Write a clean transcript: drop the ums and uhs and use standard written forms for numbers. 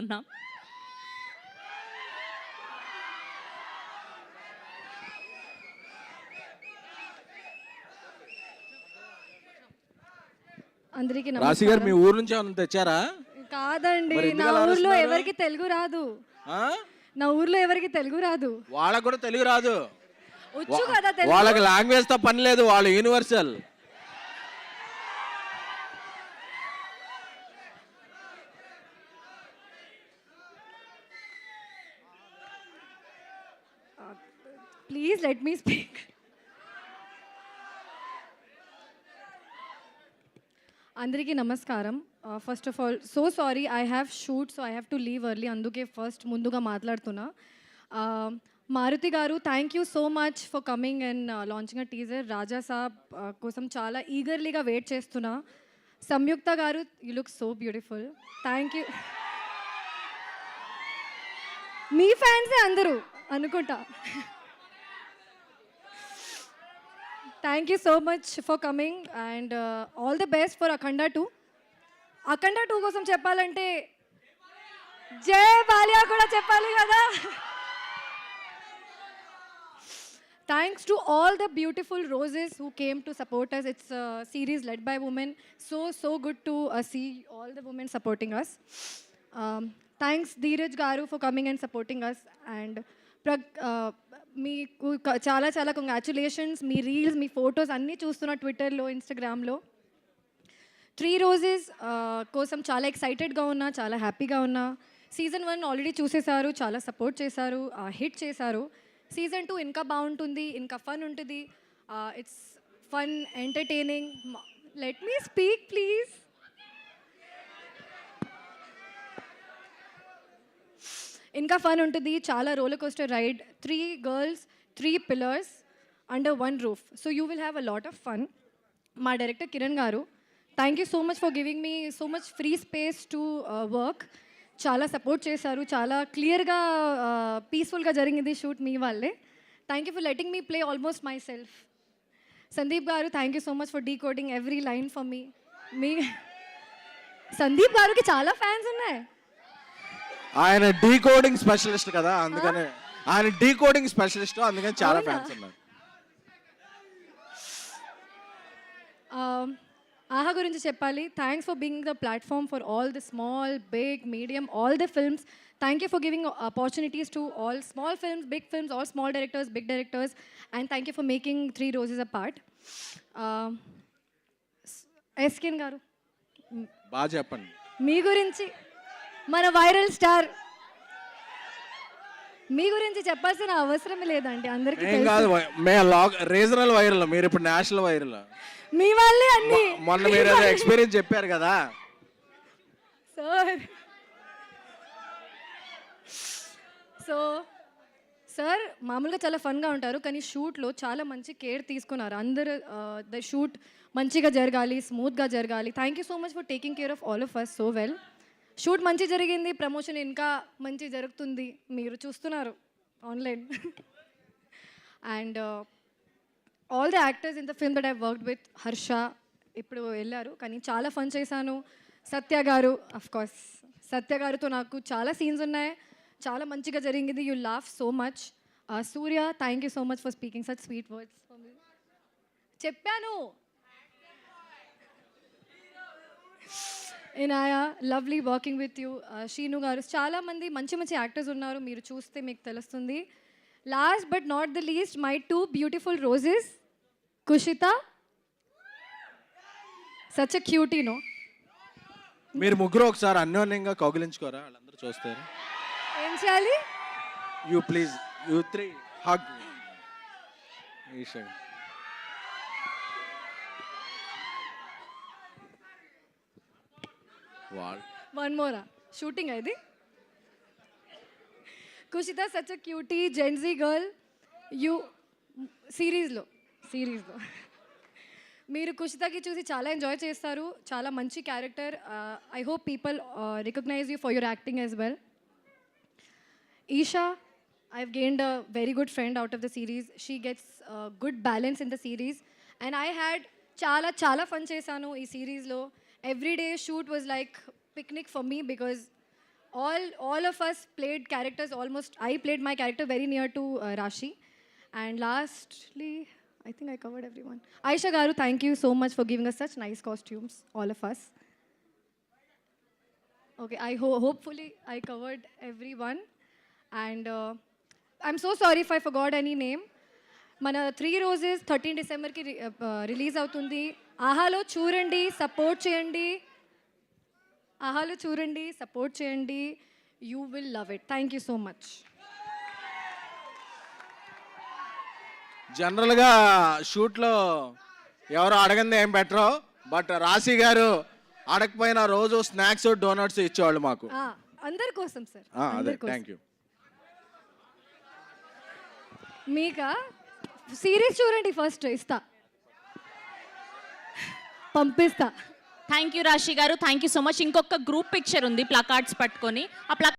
ఉన్నాం. అందరికీ రాశి గారు మీ నమస్కారం. ఊరు నుంచి ఏమైనా తెచ్చారా? కాదండి, మరి నా ఎందుకు అలా ఊర్లో అరుస్తున్నారు? ఎవరికి తెలుగు రాదు. ఆ? నా ఊర్లో ఎవరికి తెలుగు రాదు. వాళ్ళకు కూడా తెలుగు రాదు. వచ్చు కదా తెలుగు. వాళ్ళకి లాంగ్వేజ్ తో పని లేదు, వాళ్ళు universal. Please let me speak. అందరికీ నమస్కారం. First of all so sorry, I have shoot, so I have to leave early, అందుకే ఫస్ట్ ముందుగా మాట్లాడుతున్నా. Maruthi garu, thank you so much for coming and launching a teaser. Raja Saab కోసం చాలా ఈగర్లీగా వెయిట్ చేస్తున్నా. Samyuktha garu, you look so beautiful. Thank you. మీ ఫ్యాన్సే అందరూ అనుకుంటా. Thank you so much for coming and all the best for అఖండ 2. అఖండ 2 కోసం చెప్పాలంటే జై బాలియా కూడా చెప్పాలి కదా. Thanks to all the beautiful roses who came to support us. It's a series led by women. So good to see all the women supporting us. Thanks Dheeraj garu for coming and supporting us. And మీకు చాలా చాలా congratulations. మీ reels, మీ photos అన్నీ చూస్తున్నా ట్విట్టర్లో, ఇన్స్టాగ్రామ్లో. 3 roses కోసం చాలా ఎక్సైటెడ్గా ఉన్నా, చాలా హ్యాపీగా ఉన్నా. సీజన్ 1 ఆల్రెడీ చూసేశారు, చాలా సపోర్ట్ చేశారు, హిట్ చేశారు. సీజన్ 2 ఇంకా బాగుంటుంది, ఇంకా ఫన్ ఉంటుంది. It's fun, entertaining. Let me speak please. ఇంకా ఫన్ ఉంటుంది, చాలా roller coaster ride. 3 girls, 3 pillars under 1 roof. So you will have a lot of fun. మా director Kiran garu, thank you so much for giving me so much free space to work. చాలా support చేశారు, చాలా క్లియర్గా పీస్ఫుల్గా జరిగింది shoot మీ వాళ్ళే. Thank you for letting me play almost myself. Sandeep గారు, thank you so much for decoding every line for me Sandeep గారికి చాలా ఫ్యాన్స్ ఉన్నాయి. ఆయన డీకోడింగ్ స్పెషలిస్ట్ కదా, అందుకనే ఆయన డీకోడింగ్ స్పెషలిస్ట్, అందుకని చాలా అవునా? ఫ్యాన్స్ ఉన్నారు. ఆహా గురించి చెప్పాలి. Thanks for being the platform for all the small, big, medium, all the films. Thank you for giving opportunities to all small films, big films, all small directors, big directors. And thank you for making 3 roses a part. SKN garu, బాగా చెప్పండి. మీ గురించి, మన viral star, మీ గురించి చెప్పాల్సిన అవసరం లేదండి, అందరికీ ఏం కాదు, తెలుసు. మే రీజనల్ వైరల్, మీరు ఇప్పుడు నేషనల్ వైరల్. మీ వాళ్ళే అన్ని. మొన్న మీరు ఏదో ఎక్స్పీరియన్స్ చెప్పారు కదా. సార్ మామూలుగా చాలా ఫన్గా ఉంటారు, కానీ షూట్లో చాలా మంచి కేర్ తీసుకున్నారు. అందరు ద షూట్ మంచిగా జరగాలి, స్మూత్గా జరగాలి. Thank you so much for taking care of all of us so well. Shoot మంచి జరిగింది, ప్రమోషన్ ఇంకా మంచి జరుగుతుంది, మీరు చూస్తున్నారు online. And all the actors in the film that I worked with. Harsha ఇప్పుడు వెళ్ళారు, కానీ చాలా ఫన్ చేశాను. సత్య గారు, అఫ్ కోర్స్ సత్య గారితో నాకు చాలా సీన్స్ ఉన్నాయి, చాలా మంచిగా జరిగింది. You laugh so much. Surya, thank you so much for speaking such sweet words for me. చెప్పాను. Inaya, lovely working with you. Sreenu garu, చాలామంది మంచి మంచి యాక్టర్స్ ఉన్నారు, మీరు చూస్తే మీకు తెలుస్తుంది. Last but not the least, my 2 beautiful roses. Kushitha, such a cutie no. మీరు ముగ్గురు ఒకసారి అన్యోన్యంగా కౌగిలించుకోరా, వాళ్ళందరూ చూస్తారు. ఏం చేయాలి? You please, you 3 hug. Isha, వాళ్ళు వన్ మోరా, షూటింగ్ ఇది. Kushitha, such a cutie Gen Z girl. You సిరీస్లో మీరు కుషితకి చూసి చాలా ఎంజాయ్ చేస్తారు, చాలా మంచి character. I hope people recognize you for your acting as well. Isha, I've gained a very good friend out of the series. She gets good balance in the series. And I had chala fun chesanu ee series lo. Every day shoot was like picnic for me because all of us played characters almost. I played my character very near to Rashi. And lastly, I think I covered everyone. Aisha Garu, thank you so much for giving us such nice costumes, all of us. Okay, hopefully I covered everyone. And I'm so sorry if I forgot any name. మన 3 roses 13 డిసెంబర్కి release అవుతుంది. ఆహాలో చూడండి, support చేయండి. ఆహాలో చూడండి, support చేయండి. You will love it. Thank you so much. జనరల్గా షూట్లో ఎవరు అడగంది ఏం బెటరో, బట్ రాశి గారు అడగపోయిన రోజు స్నాక్స్ డోనట్స్ ఇచ్చేవాళ్ళు మాకు. అందరి కోసం సార్. అదే, థ్యాంక్ యూ. మీకా సిరీస్ చూడండి ఫస్ట్, ఇస్తా, పంపిస్తా. థ్యాంక్ యూ రాశి గారు, థ్యాంక్ యూ సో మచ్. ఇంకొక గ్రూప్ పిక్చర్ ఉంది ప్లకార్డ్స్ పట్టుకొని. ఆ